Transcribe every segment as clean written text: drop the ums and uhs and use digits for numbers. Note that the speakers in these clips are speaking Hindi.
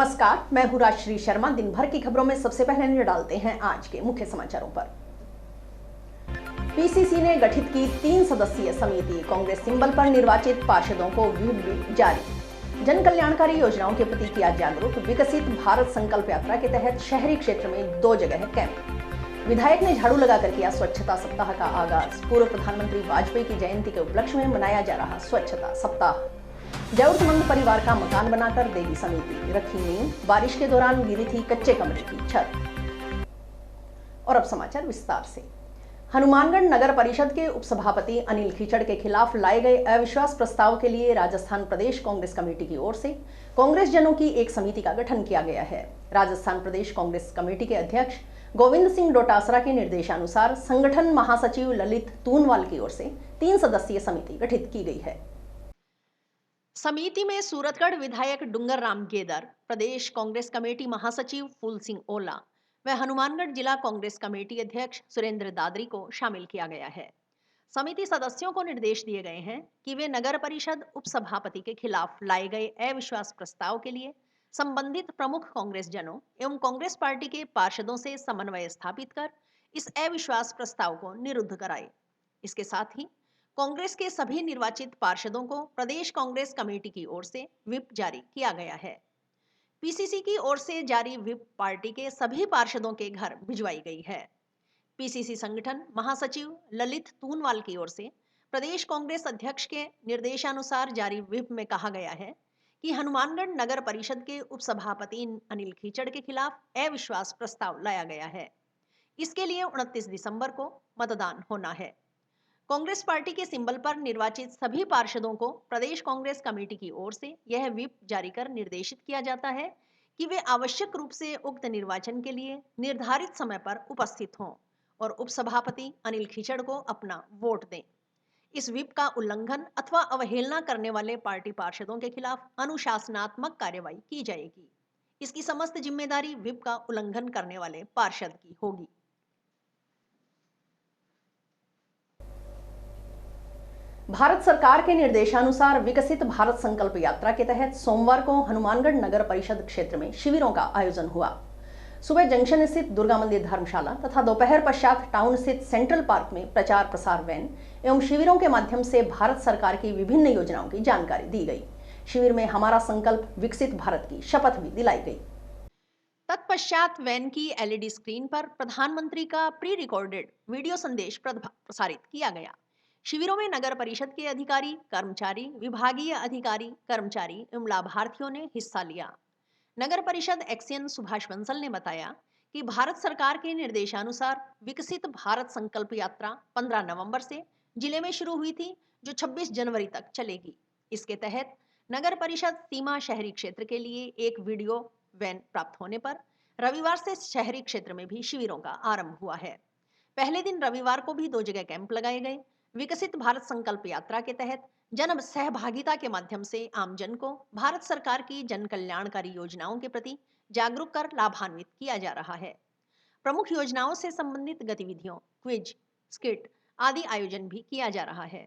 नमस्कार, मैं हूं राजश्री शर्मा। दिन भर की खबरों में सबसे पहले नजर डालते हैं आज के मुख्य समाचारों पर। पीसीसी ने गठित की 3 सदस्यीय समिति, कांग्रेस सिंबल पर निर्वाचित पार्षदों को व्हिप जारी। जन कल्याणकारी योजनाओं के प्रति किया जागरूक। विकसित भारत संकल्प यात्रा के तहत शहरी क्षेत्र में 2 जगह कैंप। विधायक ने झाड़ू लगाकर किया स्वच्छता सप्ताह का आगाज। पूर्व प्रधानमंत्री वाजपेयी की जयंती के उपलक्ष्य में मनाया जा रहा स्वच्छता सप्ताह। जरूरतमंद परिवार का मकान बनाकर देगी समिति, रखी नींव। बारिश के दौरान गिरी थी कच्चे कमरे की छत। और अब समाचार विस्तार से। हनुमानगढ़ नगर परिषद के उपसभापति अनिल खीचड़ के खिलाफ लाए गए अविश्वास प्रस्ताव के लिए राजस्थान प्रदेश कांग्रेस कमेटी की ओर से कांग्रेस जनों की एक समिति का गठन किया गया है। राजस्थान प्रदेश कांग्रेस कमेटी के अध्यक्ष गोविंद सिंह डोटासरा के निर्देशानुसार संगठन महासचिव ललित तूनवाल की ओर से 3 सदस्यीय समिति गठित की गई है। समिति में सूरतगढ़ विधायक डूंगर राम गेदर, प्रदेश कांग्रेस कमेटी महासचिव फूल सिंह ओला व हनुमानगढ़ जिला कांग्रेस कमेटी अध्यक्ष सुरेंद्र दादरी को शामिल किया गया है। समिति सदस्यों को निर्देश दिए गए हैं कि वे नगर परिषद उपसभापति के खिलाफ लाए गए अविश्वास प्रस्ताव के लिए संबंधित प्रमुख कांग्रेस जनों एवं कांग्रेस पार्टी के पार्षदों से समन्वय स्थापित कर इस अविश्वास प्रस्ताव को निरुद्ध कराए। इसके साथ ही कांग्रेस के सभी निर्वाचित पार्षदों को प्रदेश कांग्रेस कमेटी की ओर से व्हिप जारी किया गया है। पीसीसी की ओर से जारी व्हिप पार्टी के सभी पार्षदों के घर भिजवाई गई है। पीसीसी संगठन महासचिव ललित तूनवाल की ओर से प्रदेश कांग्रेस अध्यक्ष के निर्देशानुसार जारी व्हिप में कहा गया है कि हनुमानगढ़ नगर परिषद के उपसभापति अनिल खीचड़ के खिलाफ अविश्वास प्रस्ताव लाया गया है। इसके लिए 29 दिसंबर को मतदान होना है। कांग्रेस पार्टी के सिंबल पर निर्वाचित सभी पार्षदों को प्रदेश कांग्रेस कमेटी की ओर से यह व्हिप जारी कर निर्देशित किया जाता है कि वे आवश्यक रूप से उक्त निर्वाचन के लिए निर्धारित समय पर उपस्थित हों और उपसभापति अनिल खीचड़ को अपना वोट दें। इस व्हिप का उल्लंघन अथवा अवहेलना करने वाले पार्टी पार्षदों के खिलाफ अनुशासनात्मक कार्रवाई की जाएगी। इसकी समस्त जिम्मेदारी व्हिप का उल्लंघन करने वाले पार्षद की होगी। भारत सरकार के निर्देशानुसार विकसित भारत संकल्प यात्रा के तहत सोमवार को हनुमानगढ़ नगर परिषद क्षेत्र में शिविरों का आयोजन हुआ। सुबह जंक्शन स्थित दुर्गा मंदिर धर्मशाला तथा दोपहर पश्चात टाउन स्थित सेंट्रल पार्क में प्रचार प्रसार वैन एवं शिविरों के माध्यम से भारत सरकार की विभिन्न योजनाओं की जानकारी दी गई। शिविर में हमारा संकल्प विकसित भारत की शपथ भी दिलाई गई। तत्पश्चात वैन की LED स्क्रीन पर प्रधानमंत्री का प्री रिकॉर्डेड वीडियो संदेश प्रसारित किया गया। शिविरों में नगर परिषद के अधिकारी, कर्मचारी, विभागीय अधिकारी, कर्मचारी एवं लाभार्थियों ने हिस्सा लिया। नगर परिषद एक्सियन सुभाष बंसल ने बताया कि भारत सरकार के निर्देशानुसार विकसित भारत संकल्प यात्रा 15 नवंबर से जिले में शुरू हुई थी, जो 26 जनवरी तक चलेगी। इसके तहत नगर परिषद सीमा शहरी क्षेत्र के लिए एक वीडियो वैन प्राप्त होने पर रविवार से शहरी क्षेत्र में भी शिविरों का आरंभ हुआ है। पहले दिन रविवार को भी 2 जगह कैंप लगाए गए। विकसित भारत संकल्प यात्रा के तहत जन सहभागिता के माध्यम से आमजन को भारत सरकार की जन कल्याणकारी योजनाओं के प्रति जागरूक कर लाभान्वित किया जा रहा है। प्रमुख योजनाओं से संबंधित गतिविधियों, क्विज, स्किट आदि आयोजन भी किया जा रहा है।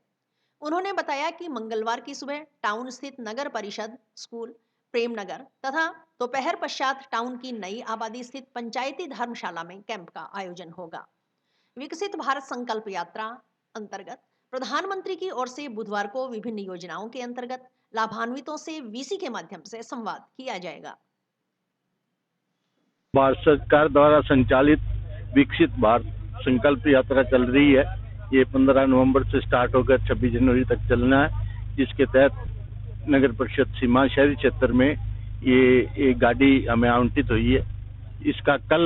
उन्होंने बताया कि मंगलवार की सुबह टाउन स्थित नगर परिषद स्कूल प्रेमनगर तथा दोपहर पश्चात टाउन की नई आबादी स्थित पंचायती धर्मशाला में कैंप का आयोजन होगा। विकसित भारत संकल्प यात्रा अंतर्गत प्रधानमंत्री की ओर से बुधवार को विभिन्न योजनाओं के अंतर्गत लाभान्वितों से वीसी के माध्यम से संवाद किया जाएगा। भारत सरकार द्वारा संचालित विकसित भारत संकल्प यात्रा चल रही है। ये 15 नवंबर से स्टार्ट होकर 26 जनवरी तक चलना है, जिसके तहत नगर परिषद सीमा शहरी क्षेत्र में ये एक गाड़ी हमें आवंटित हुई है। इसका कल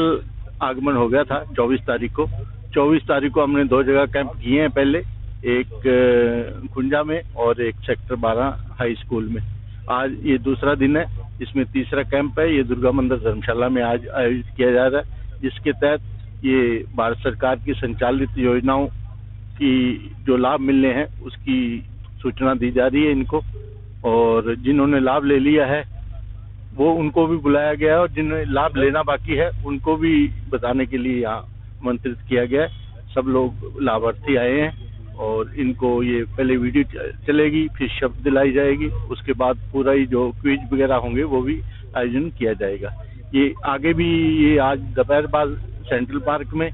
आगमन हो गया था 24 तारीख को। 24 तारीख को हमने 2 जगह कैंप किए हैं, पहले एक खुंजा में और एक सेक्टर 12 हाई स्कूल में। आज ये दूसरा दिन है, इसमें तीसरा कैंप है। ये दुर्गा मंदिर धर्मशाला में आज आयोजित किया जा रहा है, जिसके तहत ये भारत सरकार की संचालित योजनाओं की जो लाभ मिलने हैं उसकी सूचना दी जा रही है इनको, और जिन्होंने लाभ ले लिया है वो उनको भी बुलाया गया है और जिन्हें लाभ लेना बाकी है उनको भी बताने के लिए यहाँ आमंत्रित किया गया है। सब लोग लाभार्थी आए हैं और इनको ये पहले वीडियो चलेगी, फिर शब्द दिलाई जाएगी, उसके बाद पूरा ही जो क्विज वगैरह होंगे वो भी आयोजन किया जाएगा। ये आगे भी ये आज दोपहर बाद सेंट्रल पार्क में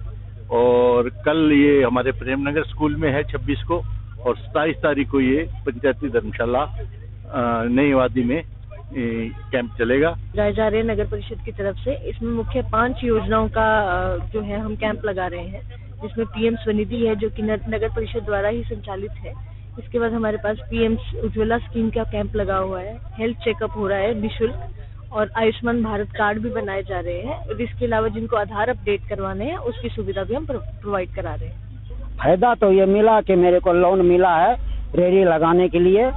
और कल ये हमारे प्रेमनगर स्कूल में है 26 को और 27 तारीख को ये पंचायती धर्मशाला नई वादी में कैंप चलेगा। रायजारे नगर परिषद की तरफ से इसमें मुख्य 5 योजनाओं का जो है हम कैंप लगा रहे हैं, जिसमें पीएम स्वनिधि है जो कि नगर परिषद द्वारा ही संचालित है। इसके बाद हमारे पास पीएम उज्ज्वला स्कीम का कैंप लगा हुआ है, हेल्थ चेकअप हो रहा है निःशुल्क और आयुष्मान भारत कार्ड भी बनाए जा रहे हैं और इसके अलावा जिनको आधार अपडेट करवाने हैं उसकी सुविधा भी हम प्रोवाइड करा रहे हैं। फायदा तो ये मिला कि मेरे को लोन मिला है रेडी लगाने के लिए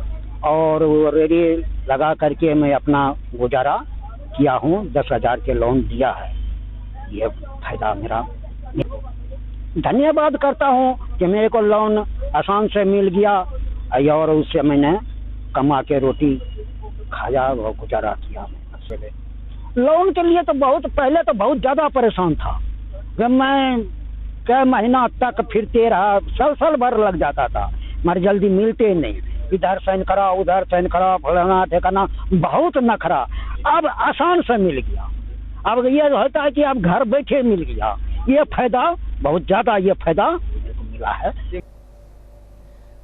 और वो रेडी लगा करके मैं अपना गुजारा किया हूँ। 10,000 के लोन दिया है, ये फायदा मेरा। धन्यवाद करता हूँ कि मेरे को लोन आसान से मिल गया और उससे मैंने कमा के रोटी खाया और गुजारा किया। लोन के लिए तो पहले तो बहुत ज्यादा परेशान था, जब मैं कई महीना तक फिरते रहा, साल भर लग जाता था, मगर जल्दी मिलते नहीं, इधर साइन करा उधर साइन करा, फलाना ठिकाना, बहुत नखरा। अब आसान से मिल गया, अब ये होता है कि अब घर बैठे मिल गया, ये फायदा बहुत ज्यादा ये फायदा मिला है।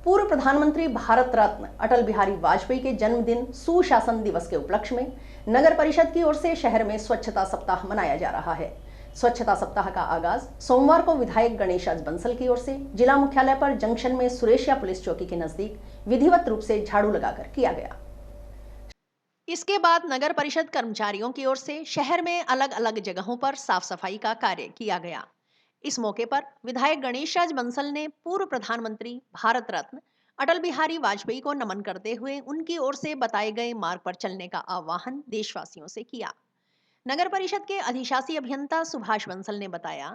पूर्व प्रधानमंत्री भारत रत्न अटल बिहारी वाजपेयी के जन्मदिन सुशासन दिवस के उपलक्ष्य में नगर परिषद की ओर से शहर में स्वच्छता सप्ताह मनाया जा रहा है। स्वच्छता सप्ताह का आगाज सोमवार को विधायक गणेशराज बंसल की ओर से जिला मुख्यालय पर जंक्शन में सुरेशिया पुलिस चौकी के नजदीक विधिवत रूप से झाड़ू लगाकर किया गया। इसके बाद नगर परिषद कर्मचारियों की ओर से शहर में अलग अलग जगहों पर साफ सफाई का कार्य किया गया। इस मौके पर विधायक गणेशराज बंसल ने पूर्व प्रधानमंत्री भारत रत्न अटल बिहारी वाजपेयी को नमन करते हुए उनकी ओर से बताए गए मार्ग पर चलने का आह्वान देशवासियों से किया। नगर परिषद के अधिशासी अभियंता सुभाष बंसल ने बताया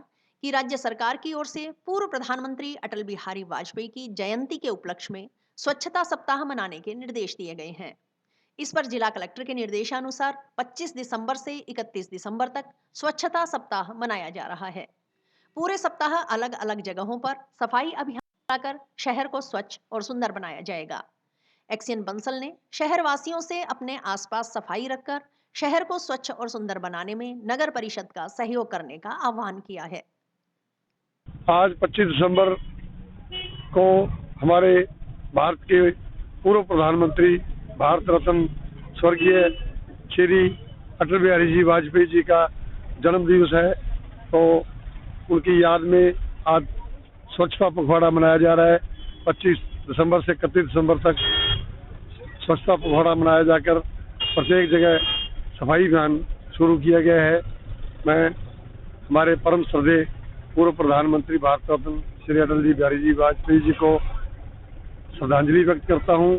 कि राज्य सरकार की ओर से पूर्व प्रधानमंत्री अटल बिहारी वाजपेयी की जयंती के उपलक्ष्य में स्वच्छता सप्ताह मनाने के निर्देश दिए गए हैं। इस पर जिला कलेक्टर के निर्देशानुसार 25 दिसंबर से 31 दिसंबर तक स्वच्छता सप्ताह मनाया जा रहा है। पूरे सप्ताह अलग अलग जगहों पर सफाई अभियान चलाकर शहर को स्वच्छ और सुंदर बनाया जाएगा। एक्सियन बंसल ने शहर वासियों से अपने आसपास सफाई रखकर शहर को स्वच्छ और सुंदर बनाने में नगर परिषद का सहयोग करने का आह्वान किया है। आज 25 दिसंबर को हमारे भारत के पूर्व प्रधानमंत्री भारत रत्न स्वर्गीय श्री अटल बिहारी जी वाजपेयी जी का जन्म दिवस है, तो उनकी याद में आज स्वच्छता पखवाड़ा मनाया जा रहा है। 25 दिसंबर से 31 दिसंबर तक स्वच्छता पखवाड़ा मनाया जाकर प्रत्येक जगह सफाई अभियान शुरू किया गया है। मैं हमारे परम श्रद्धेय पूर्व प्रधानमंत्री भारत रत्न श्री अटल जी बिहारी जी वाजपेयी जी को श्रद्धांजलि व्यक्त करता हूं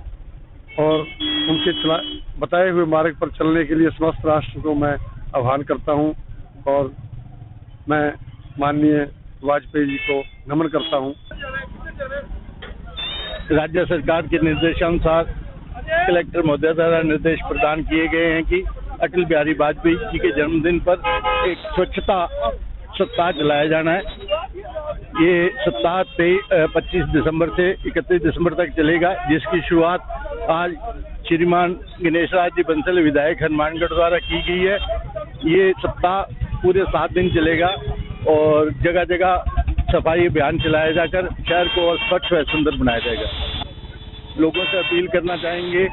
और उनके बताए हुए मार्ग पर चलने के लिए समस्त राष्ट्र को मैं आह्वान करता हूं और मैं माननीय वाजपेयी जी को नमन करता हूं। राज्य सरकार के निर्देशानुसार कलेक्टर महोदय द्वारा निर्देश प्रदान किए गए हैं कि अटल बिहारी वाजपेयी जी के जन्मदिन पर एक स्वच्छता सप्ताह चलाया जाना है। ये सप्ताह 25 दिसंबर से 31 दिसंबर तक चलेगा, जिसकी शुरुआत आज श्रीमान गणेशराज जी बंसल विधायक हनुमानगढ़ द्वारा की गई है। ये सप्ताह पूरे 7 दिन चलेगा और जगह जगह सफाई अभियान चलाया जाकर शहर को और स्वच्छ व सुंदर बनाया जाएगा। लोगों से अपील करना चाहेंगे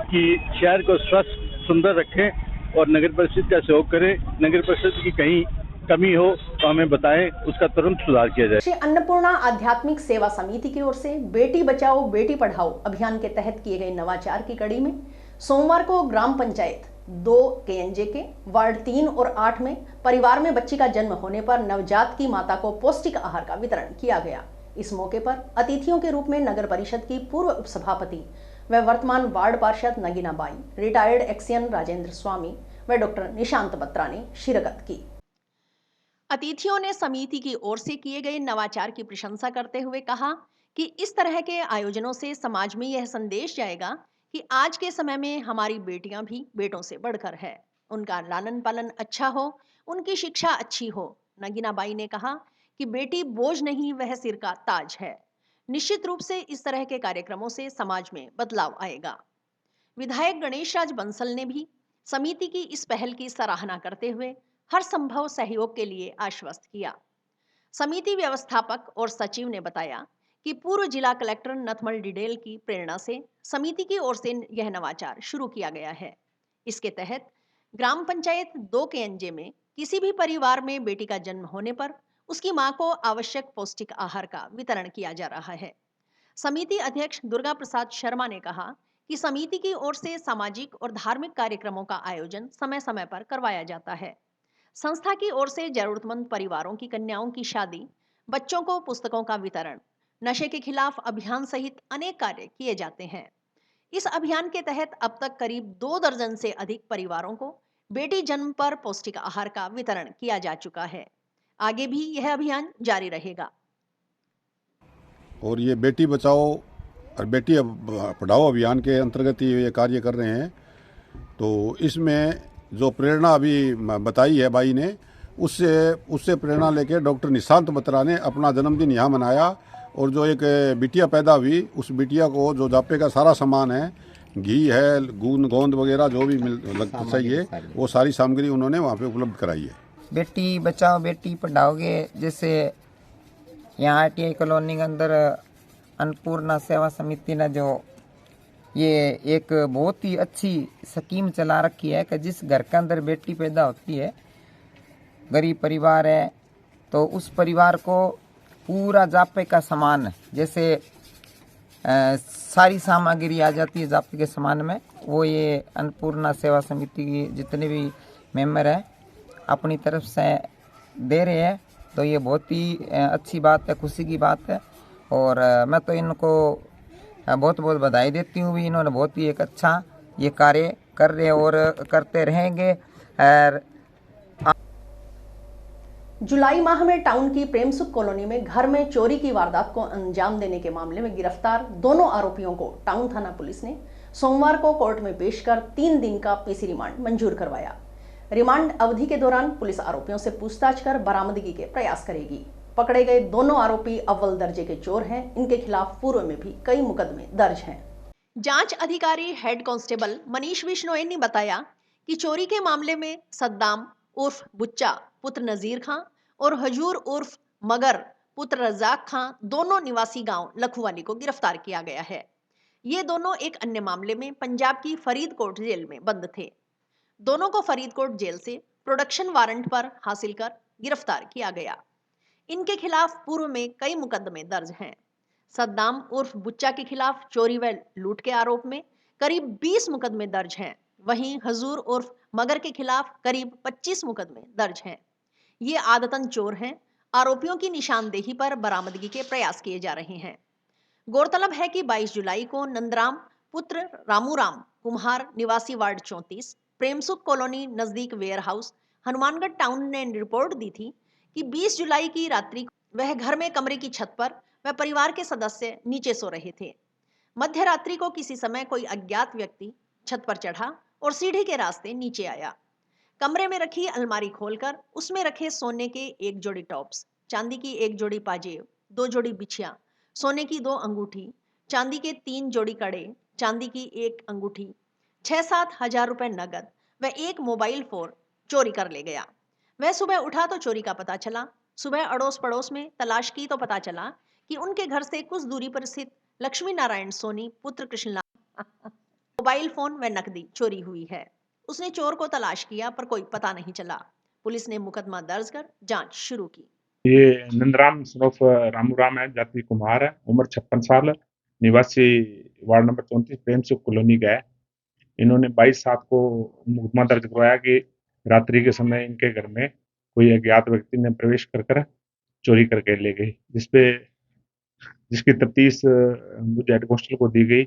कि शहर को स्वच्छ सुंदर रखें और नगर परिषद का सहयोग करें। नगर परिषद की कहीं कमी हो तो हमें बताएं, उसका तुरंत सुधार किया जाए। श्री अन्नपूर्णा आध्यात्मिक सेवा समिति की ओर से बेटी बचाओ बेटी पढ़ाओ अभियान के तहत किए गए नवाचार की कड़ी में सोमवार को ग्राम पंचायत 2 KNJ के वार्ड 3 और 8 में परिवार में बच्ची का जन्म होने पर नवजात की माता को पौष्टिक आहार का वितरण किया गया। इस मौके पर अतिथियों के रूप में नगर परिषद की पूर्व उपसभापति व वर्तमान वार्ड पार्षद नगीना बाई, रिटायर्ड एक्सियन राजेंद्र स्वामी व डॉक्टर निशांत बत्रा ने शिरकत की। अतिथियों ने समिति की ओर से किए गए नवाचार की प्रशंसा करते हुए कहा कि इस तरह के आयोजनों से समाज में यह संदेश जाएगा कि आज के समय में हमारी बेटियां भी बेटों से बढ़कर है, उनका लालन पालन अच्छा हो, उनकी शिक्षा अच्छी हो। नगीना बाई ने कहा कि बेटी बोझ नहीं, वह सिर का ताज है। निश्चित रूप से इस तरह के कार्यक्रमों से समाज में बदलाव आएगा। विधायक गणेश राज बंसल ने भी समिति की इस पहल की सराहना करते हुए हर संभव सहयोग के लिए आश्वस्त किया। समिति व्यवस्थापक और सचिव ने बताया कि पूर्व जिला कलेक्टर नथमल डिडेल की प्रेरणा से समिति की ओर से यह नवाचार शुरू किया गया है। इसके तहत ग्राम पंचायत 2 के अंजे में किसी भी परिवार में बेटी का जन्म होने पर उसकी मां को आवश्यक पौष्टिक आहार का वितरण किया जा रहा है। समिति अध्यक्ष दुर्गा प्रसाद शर्मा ने कहा कि समिति की ओर से सामाजिक और धार्मिक कार्यक्रमों का आयोजन समय समय पर करवाया जाता है। संस्था की ओर से जरूरतमंद परिवारों की कन्याओं की शादी, बच्चों को पुस्तकों का वितरण, नशे के खिलाफ अभियान सहित अनेक कार्य किए जाते हैं। इस अभियान के तहत अब तक करीब 2 दर्जन से अधिक परिवारों को बेटी जन्म पर पौष्टिक आहार का वितरण किया जा चुका है। आगे भी यह अभियान जारी रहेगा। और ये बेटी बचाओ और बेटी पढ़ाओ अभियान के अंतर्गत ये कार्य कर रहे हैं। तो इसमें जो प्रेरणा अभी बताई है भाई ने, उससे प्रेरणा लेके डॉक्टर निशांत बत्रा ने अपना जन्मदिन यहाँ मनाया। और जो एक बिटिया पैदा हुई, उस बिटिया को जो जापे का सारा सामान है, घी है, गोंद वगैरह जो भी लगता चाहिए, वो सारी सामग्री उन्होंने वहाँ पे उपलब्ध कराई है। बेटी बचाओ बेटी पढ़ाओगे, जैसे यहाँ ITI कॉलोनी के अंदर अन्नपूर्णा सेवा समिति ने जो ये एक बहुत ही अच्छी स्कीम चला रखी है कि जिस घर के अंदर बेटी पैदा होती है, गरीब परिवार है, तो उस परिवार को पूरा जापे का सामान, जैसे सारी सामग्री आ जाती है जापे के सामान में, वो ये अन्नपूर्णा सेवा समिति की जितने भी मेंबर हैं अपनी तरफ से दे रहे हैं। तो ये बहुत ही अच्छी बात है, खुशी की बात है। और मैं तो इनको बहुत बहुत बधाई देती हूँ। भी इन्होंने बहुत ही एक अच्छा ये कार्य कर रहे हैं और करते रहेंगे। और जुलाई माह में टाउन की प्रेमसुख कॉलोनी में घर में चोरी की वारदात को अंजाम देने के मामले में गिरफ्तार दोनों आरोपियों को टाउन थाना पुलिस ने सोमवार को कोर्ट में पेश कर 3 दिन का PC रिमांड मंजूर करवाया। रिमांड अवधि के दौरान पुलिस आरोपियों से पूछताछ कर बरामदगी के प्रयास करेगी। पकड़े गए दोनों आरोपी अव्वल दर्जे के चोर हैं। इनके खिलाफ पूर्व में भी कई मुकदमे दर्ज हैं। जांच अधिकारी हेड कांस्टेबल मनीष बिश्नोई ने बताया कि चोरी के मामले में सद्दाम उर्फ बुच्चा पुत्र नजीर खां और हजूर उर्फ मगर पुत्र रजाक खां दोनों निवासी गांव लखुवाली को गिरफ्तार किया गया है। ये दोनों एक अन्य मामले में पंजाब की फरीदकोट जेल में बंद थे। दोनों को फरीदकोट जेल से प्रोडक्शन वारंट पर हासिल कर गिरफ्तार किया गया। इनके खिलाफ पूर्व में कई मुकदमे दर्ज हैं। सद्दाम उर्फ बुच्चा के खिलाफ चोरी व लूट के आरोप में करीब 20 मुकदमे दर्ज हैं। वहीं हजूर उर्फ मगर के खिलाफ करीब 25 मुकदमे दर्ज हैं। ये आदतन चोर हैं। आरोपियों की निशानदेही पर बरामदगी के प्रयास किए जा रहे हैं। गौरतलब है कि 22 जुलाई को नंदराम पुत्र रामूराम कुम्हार निवासी वार्ड 34 प्रेमसुख कॉलोनी नजदीक वेयर हाउस हनुमानगढ़ टाउन ने रिपोर्ट दी थी कि 20 जुलाई की रात्रि वह घर में कमरे की छत पर वह परिवार के सदस्य नीचे सो रहे थे। मध्य रात्रि को किसी समय कोई अज्ञात व्यक्ति छत पर चढ़ा और सीढ़ी के रास्ते नीचे आया। कमरे में रखी अलमारी खोलकर उसमें रखे सोने के 1 जोड़ी टॉप्स, चांदी की 1 जोड़ी पाजेब, 2 जोड़ी बिछिया, सोने की 2 अंगूठी, चांदी के 3 जोड़ी कड़े, चांदी की 1 अंगूठी, 6-7 हजार रुपए नगद व 1 मोबाइल फोन चोरी कर ले गया। वह सुबह उठा तो चोरी का पता चला। सुबह अड़ोस पड़ोस में तलाश की तो पता चला कि उनके घर से कुछ दूरी पर स्थित लक्ष्मी नारायण सोनी पुत्र कृष्णलाल मोबाइल फोन व नकदी चोरी हुई है। उसने चोर को तलाश किया पर कोई पता नहीं चला। पुलिस ने मुकदमा दर्ज कर जांच शुरू की। ये नंदराम सनोफ रामूराम है, जाति कुम्हार है, उम्र 56 साल, निवासी वार्ड नंबर 34 प्रेमसुख कॉलोनी का है। इन्होंने 22/7 को मुकदमा दर्ज करवाया कि रात्रि के समय इनके घर में कोई अज्ञात व्यक्ति ने प्रवेश कर चोरी करके ले गई, जिसकी तफ्तीश मुझे हेड कांस्टेबल को दी गई।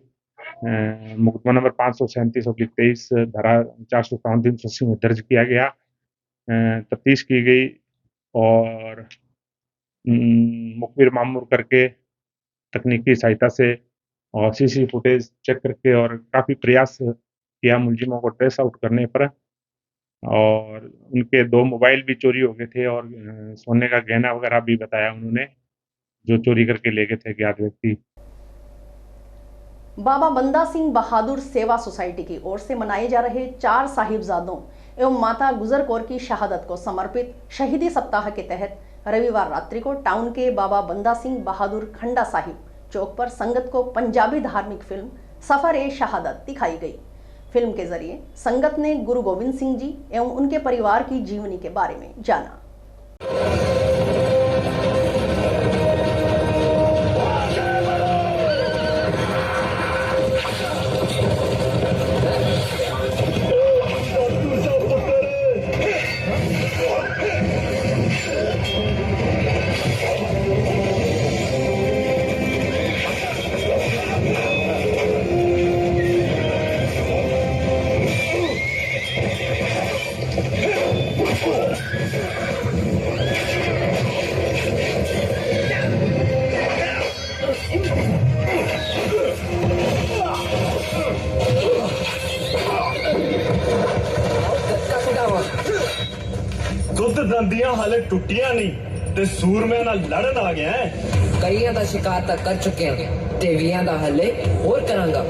मुकदमा नंबर 537/23 धारा 457 में दर्ज किया गया। तफ्तीश की गई और मुखबिर मामूर करके तकनीकी सहायता से और CC फुटेज चेक करके और काफ़ी प्रयास किया मुलजिमों को ट्रेस आउट करने पर। और उनके 2 मोबाइल भी चोरी हो गए थे और सोने का गहना वगैरह भी बताया उन्होंने। जो चोरी करके ले गए थे अज्ञात व्यक्ति। बाबा बंदा सिंह बहादुर सेवा सोसाइटी की ओर से मनाए जा रहे 4 साहिबजादों एवं माता गुजर कौर की शहादत को समर्पित शहीदी सप्ताह के तहत रविवार रात्रि को टाउन के बाबा बंदा सिंह बहादुर खंडा साहिब चौक पर संगत को पंजाबी धार्मिक फिल्म सफर-ए-शहादत दिखाई गई। फिल्म के जरिए संगत ने गुरु गोविंद सिंह जी एवं उनके परिवार की जीवनी के बारे में जाना। ਦੁੱਧ ਦੰਦੀਆਂ ਹਾਲੇ ਟੁੱਟੀਆਂ ਨਹੀਂ ਤੇ ਸੂਰਮਿਆਂ ਨਾਲ ਲੜਨ ਆ ਗਿਆ ਹੈ। ਕਈਆਂ ਦਾ ਸ਼ਿਕਾਰ ਤਾਂ ਕਰ ਚੁੱਕੇ ਹਾਂ ਤੇ ਵੀਆਂ ਦਾ ਹੱਲੇ ਹੋਰ ਕਰਾਂਗਾ।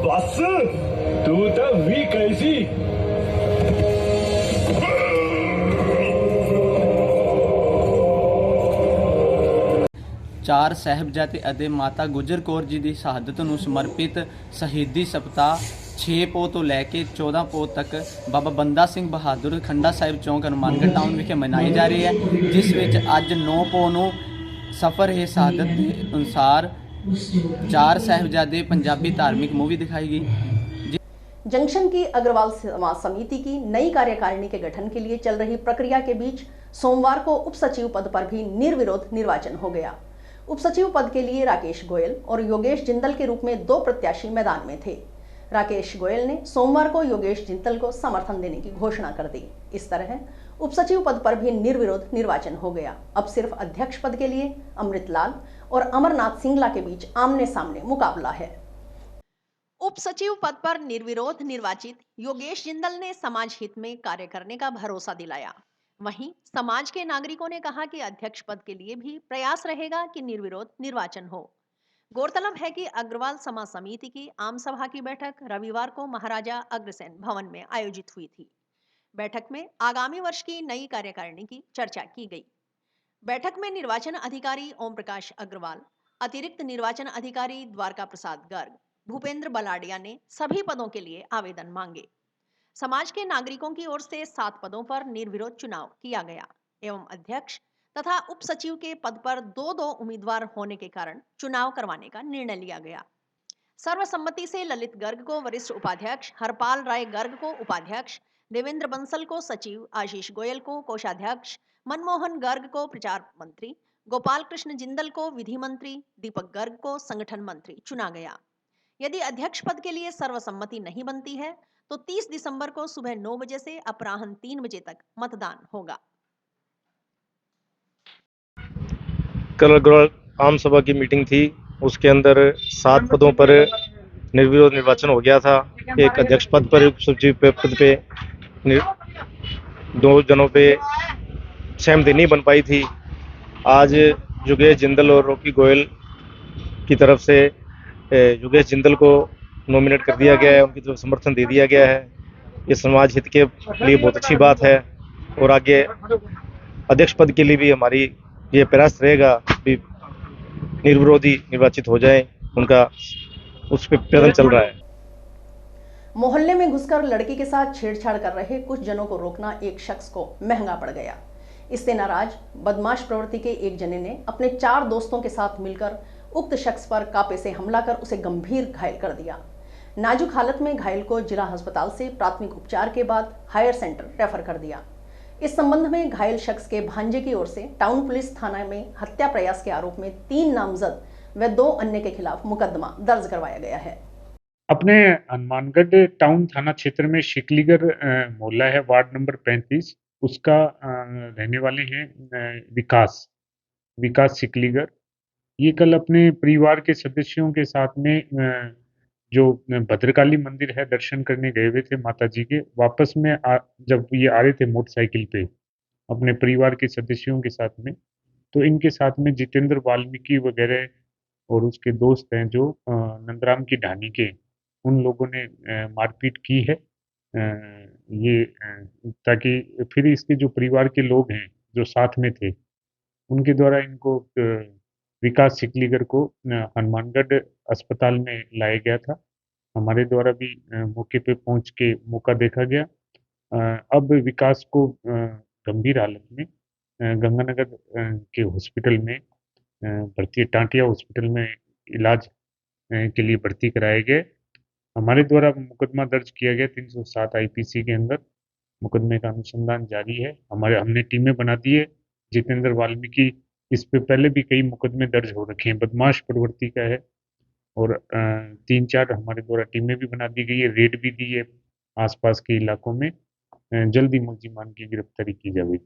बस तू तो भी कैसी 4 ਸਾਹਿਬਜ਼ਾਦੇ ਅਤੇ ਮਾਤਾ ਗੁਜਰ ਕੌਰ ਜੀ ਦੀ ਸ਼ਹਾਦਤ ਨੂੰ ਸਮਰਪਿਤ ਸ਼ਹੀਦੀ ਸਪਤਾਹ 6 ਪੋਹ ਤੋਂ ਲੈ ਕੇ 14 ਪੋਹ ਤੱਕ ਬਾਬਾ ਬੰਦਾ ਸਿੰਘ ਬਹਾਦਰ ਖੰਡਾ ਸਾਹਿਬ ਚੌਂਕ ਹਨੂੰਮਾਨਗੜ੍ਹ ਟਾਊਨ ਵਿਖੇ ਮਨਾਏ ਜਾ ਰਹੇ ਹੈ, ਜਿਸ ਵਿੱਚ ਅੱਜ 9 ਪੋਹ ਨੂੰ ਸਫਰ-ए-शहादत ਦੇ ਅਨੁਸਾਰ 4 साहिबजादे पंजाबी धार्मिक मूवी दिखाई गई। जंक्शन की अग्रवाल समाज समिति की नई कार्यकारिणी के गठन के लिए चल रही प्रक्रिया के बीच सोमवार को उप सचिव पद पर भी निर्विरोध निर्वाचन हो गया। उप सचिव पद के लिए राकेश गोयल और योगेश जिंदल के रूप में 2 प्रत्याशी मैदान में थे। राकेश गोयल ने सोमवार को योगेश जिंदल को समर्थन देने की घोषणा कर दी। इस तरह उप सचिव पद पर भी निर्विरोध निर्वाचन हो गया। अब सिर्फ अध्यक्ष पद के लिए अमृतलाल और अमरनाथ सिंगला के बीच आमने सामने मुकाबला है। उप सचिव पद पर निर्विरोध निर्वाचित योगेश जिंदल ने समाज हित में कार्य करने का भरोसा दिलाया। वहीं समाज के नागरिकों ने कहा कि अध्यक्ष पद के लिए भी प्रयास रहेगा कि निर्विरोध निर्वाचन हो। गौरतलब है कि अग्रवाल समाज समिति की आम सभा की बैठक रविवार को महाराजा अग्रसेन भवन में आयोजित हुई थी। बैठक में आगामी वर्ष की नई कार्यकारिणी की चर्चा की गई। बैठक में निर्वाचन अधिकारी ओम प्रकाश अग्रवाल, अतिरिक्त निर्वाचन अधिकारी द्वारका प्रसाद गर्ग, भूपेंद्र बलाडिया ने सभी पदों के लिए आवेदन मांगे। समाज के नागरिकों की ओर से 7 पदों पर निर्विरोध चुनाव किया गया एवं अध्यक्ष तथा उप सचिव के पद पर 2-2 उम्मीदवार होने के कारण चुनाव करवाने का निर्णय लिया गया। सर्वसम्मति से ललित गर्ग को वरिष्ठ उपाध्यक्ष, हरपाल राय गर्ग को उपाध्यक्ष, देवेंद्र बंसल को सचिव, आशीष गोयल को कोषाध्यक्ष, मनमोहन गर्ग को प्रचार मंत्री, गोपाल कृष्ण जिंदल को विधि मंत्री, दीपक गर्ग को संगठन मंत्री चुना गया। यदि अध्यक्ष पद के लिए सर्वसम्मति नहीं बनती है तो 30 दिसंबर को सुबह 9 बजे से अपराह्न 3 बजे तक मतदान होगा। कल अग्रवाल आम सभा की मीटिंग थी, उसके अंदर 7 पदों पर निर्विरोध निर्वाचन हो गया था। एक अध्यक्ष पद पर, उप सचिव पद पे 2 जनों पे सहमति नहीं बन पाई थी। आज योगेश जिंदल और रॉकी गोयल की तरफ से योगेश जिंदल को नॉमिनेट कर दिया गया है, उनकी तरफ समर्थन दे दिया गया है। ये समाज हित के लिए बहुत अच्छी बात है और आगे अध्यक्ष पद के लिए भी हमारी ये प्रयास रहेगा भी निर्विरोधी निर्वाचित हो जाए, उनका उस पर प्रयत्न चल रहा है। मोहल्ले में घुसकर लड़की के साथ छेड़छाड़ कर रहे कुछ जनों को रोकना एक शख्स को महंगा पड़ गया। इससे नाराज बदमाश प्रवृत्ति के एक जने ने अपने 4 दोस्तों के साथ मिलकर उक्त शख्स पर कापे से हमला कर उसे गंभीर घायल कर दिया। नाजुक हालत में घायल को जिला अस्पताल से प्राथमिक उपचार के बाद हायर सेंटर रेफर कर दिया। इस संबंध में घायल शख्स के भांजे की ओर से टाउन पुलिस थाना में हत्या प्रयास के आरोप में 3 नामजद व 2 अन्य के खिलाफ मुकदमा दर्ज करवाया गया है। अपने हनुमानगढ़ टाउन थाना क्षेत्र में शिकलीगर मोहल्ला है, वार्ड नंबर 35, उसका रहने वाले हैं विकास शिकलीगर। ये कल अपने परिवार के सदस्यों के साथ में जो भद्रकाली मंदिर है दर्शन करने गए हुए थे माता जी के। वापस में जब ये आ रहे थे मोटरसाइकिल पे अपने परिवार के सदस्यों के साथ में, तो इनके साथ में जितेंद्र वाल्मीकि वगैरह और उसके दोस्त हैं जो नंदराम की ढानी के, उन लोगों ने मारपीट की है। ये ताकि फिर इसके जो परिवार के लोग हैं जो साथ में थे, उनके द्वारा इनको विकास शिकलीगर को हनुमानगढ़ अस्पताल में लाया गया था। हमारे द्वारा भी मौके पे पहुंच के मौका देखा गया। अब विकास को गंभीर हालत में गंगानगर के हॉस्पिटल में भर्ती, टांटिया हॉस्पिटल में इलाज के लिए भर्ती कराए गए। हमारे द्वारा मुकदमा दर्ज किया गया 307 आईपीसी के अंदर। मुकदमे का अनुसंधान जारी है। हमने टीमें बना दी है। जितेंद्र वाल्मीकि, इस पे पहले भी कई मुकदमे दर्ज हो रखे हैं, बदमाश प्रवृत्ति का है। और 3-4 हमारे द्वारा टीमें भी बना दी गई है, रेड भी दी है आसपास के इलाकों में। जल्दी मुलजिमान की गिरफ्तारी की जाएगी।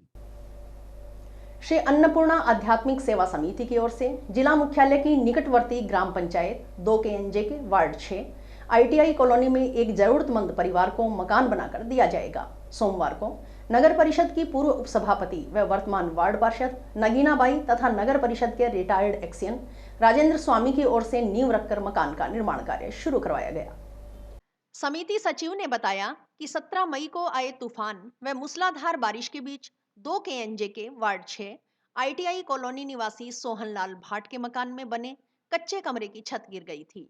श्री अन्नपूर्णा आध्यात्मिक सेवा समिति की ओर से जिला मुख्यालय की निकटवर्ती ग्राम पंचायत 2 KNJ के वार्ड 6 ITI कॉलोनी में एक जरूरतमंद परिवार को मकान बनाकर दिया जाएगा। सोमवार को नगर परिषद की पूर्व उपसभापति व वर्तमान वार्ड पार्षद नगीनाबाई तथा नगर परिषद के रिटायर्ड एक्सियन राजेंद्र स्वामी की ओर से नींव रखकर मकान का निर्माण कार्य शुरू करवाया गया। समिति सचिव ने बताया कि 17 मई को आए तूफान व मूसलाधार बारिश के बीच 2 KNJ के वार्ड 6 ITI कॉलोनी निवासी सोहनलाल भाट के मकान में बने कच्चे कमरे की छत गिर गई थी।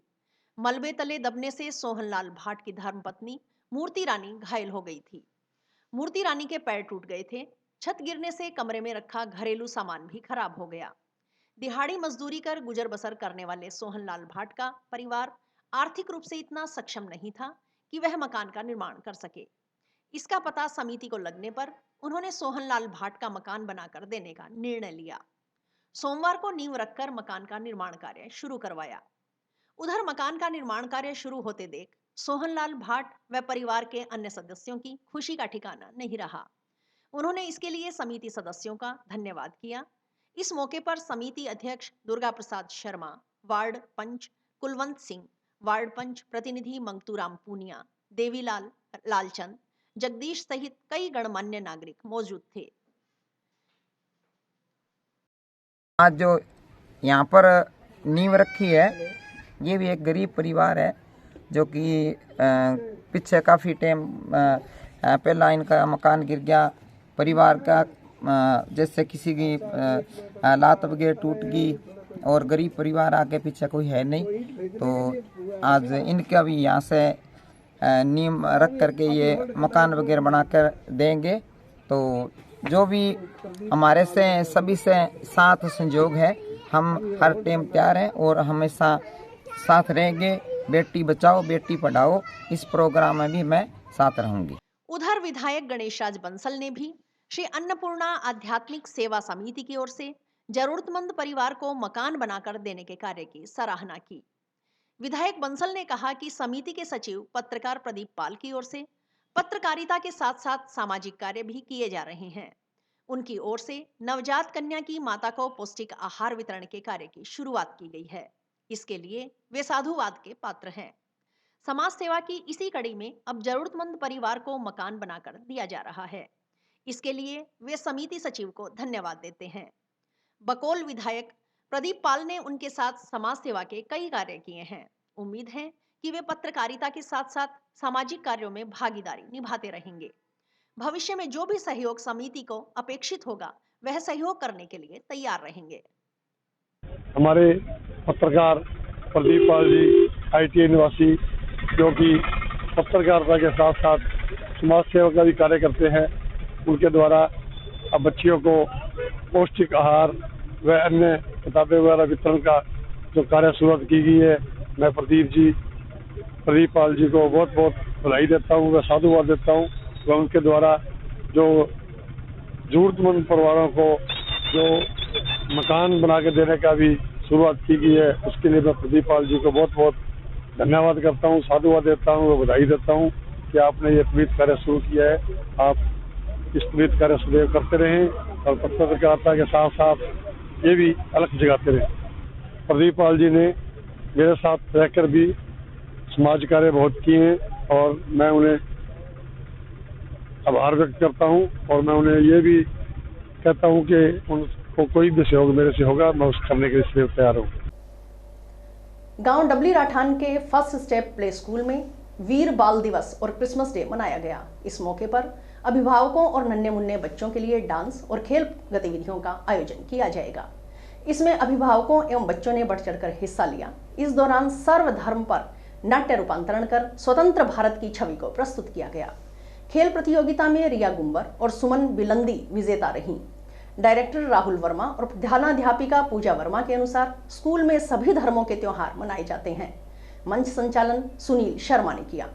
मलबे तले दबने से सोहनलाल भाट की धर्मपत्नी मूर्ति रानी घायल हो गई थी। मूर्ति रानी के पैर टूट गए थे। छत गिरने से कमरे में रखा घरेलू सामान भी खराब हो गया। दिहाड़ी मजदूरी कर गुजर बसर करने वाले सोहनलाल भाट का परिवार आर्थिक रूप से इतना सक्षम नहीं था कि वह मकान का निर्माण कर सके। इसका पता समिति को लगने पर उन्होंने सोहनलाल भाट का मकान बनाकर देने का निर्णय लिया। सोमवार को नींव रखकर मकान का निर्माण कार्य शुरू करवाया। उधर मकान का निर्माण कार्य शुरू होते देख सोहनलाल भाट व परिवार के अन्य सदस्यों की खुशी का ठिकाना नहीं रहा। उन्होंने इसके लिए समिति सदस्यों का धन्यवाद किया। इस मौके पर समिति अध्यक्ष दुर्गा प्रसाद शर्मा, वार्ड पंच कुलवंत सिंह, वार्ड पंच प्रतिनिधि मंगतूराम पूनिया, देवीलाल लालचंद, जगदीश सहित कई गणमान्य नागरिक मौजूद थे। आज जो यहाँ पर नींव रखी है, ये भी एक गरीब परिवार है जो कि पीछे काफ़ी टाइम पहला इनका मकान गिर गया। परिवार का जैसे किसी की लात वगैरह टूट गई और गरीब परिवार आगे पीछे कोई है नहीं, तो आज इनका भी यहाँ से नींव रख करके ये मकान वगैरह बना कर देंगे। तो जो भी हमारे से सभी से साथ संयोग है, हम हर टाइम तैयार हैं और हमेशा साथ रहेंगे। बेटी बचाओ बेटी पढ़ाओ, इस प्रोग्राम में भी मैं साथ रहूंगी। उधर विधायक गणेश राज बंसल ने भी श्री अन्नपूर्णा आध्यात्मिक सेवा समिति की ओर से जरूरतमंद परिवार को मकान बनाकर देने के कार्य की सराहना की। विधायक बंसल ने कहा कि समिति के सचिव पत्रकार प्रदीप पाल की ओर से पत्रकारिता के साथ साथ सामाजिक कार्य भी किए जा रहे हैं। उनकी ओर से नवजात कन्या की माता को पौष्टिक आहार वितरण के कार्य की शुरुआत की गई है। इसके लिए वे साधुवाद के पात्र हैं। समाज सेवा की इसी कड़ी में अब जरूरतमंद परिवार को मकान बनाकर दिया जा रहा है। इसके लिए वे समिति सचिव को धन्यवाद देते हैं। बकोल विधायक प्रदीप पाल ने उनके साथ समाज सेवा के कई कार्य किए हैं। उम्मीद है कि वे पत्रकारिता के साथ साथ सामाजिक कार्यों में भागीदारी निभाते रहेंगे। भविष्य में जो भी सहयोग समिति को अपेक्षित होगा, वह सहयोग करने के लिए तैयार रहेंगे। हमारे पत्रकार प्रदीप पाल जी ITI निवासी, जो कि पत्रकारिता के साथ साथ समाज सेवा का भी कार्य करते हैं, उनके द्वारा अब बच्चियों को पौष्टिक आहार व अन्य किताबें वगैरह वितरण का जो कार्य शुरुआत की गई है, मैं प्रदीप पाल जी को बहुत बहुत बधाई देता हूँ व साधुवाद देता हूँ। व उनके द्वारा जो जरूरतमंद परिवारों को जो मकान बना के देने का भी शुरुआत की गई है, उसके लिए मैं प्रदीप पाल जी को बहुत बहुत धन्यवाद करता हूँ, साधुवाद देता हूँ व बधाई देता हूँ कि आपने ये पुनीत कार्य शुरू किया है। आप इस पुनीत कार्य सदैव करते रहें और पत्रकारिता के साथ साथ ये भी अलग जगाते रहें। प्रदीप पाल जी ने मेरे साथ रहकर भी समाज कार्य बहुत किए हैं और मैं उन्हें आभार व्यक्त करता हूं और मैं उन्हें ये भी कहता हूं कि उनको कोई भी सहयोग मेरे से होगा, मैं उसको करने के लिए तैयार हूं। गांव डबली राठान के फर्स्ट स्टेप प्ले स्कूल में वीर बाल दिवस और क्रिसमस डे मनाया गया। इस मौके पर अभिभावकों और नन्हे मुन्ने बच्चों के लिए डांस और खेल गतिविधियों का आयोजन किया जाएगा। इसमें अभिभावकों एवं बच्चों ने बढ़ चढ़कर हिस्सा लिया। इस दौरान सर्वधर्म पर नाट्य रूपांतरण कर स्वतंत्र भारत की छवि को प्रस्तुत किया गया। खेल प्रतियोगिता में रिया गुंबर और सुमन बिलंदी विजेता रहीं। डायरेक्टर राहुल वर्मा और प्रधानाध्यापिका पूजा वर्मा के अनुसार स्कूल में सभी धर्मों के त्योहार मनाए जाते हैं। मंच संचालन सुनील शर्मा ने किया।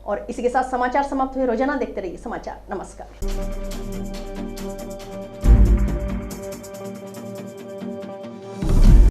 और इसी के साथ समाचार समाप्त हुए। रोजाना देखते रहिए समाचार। नमस्कार।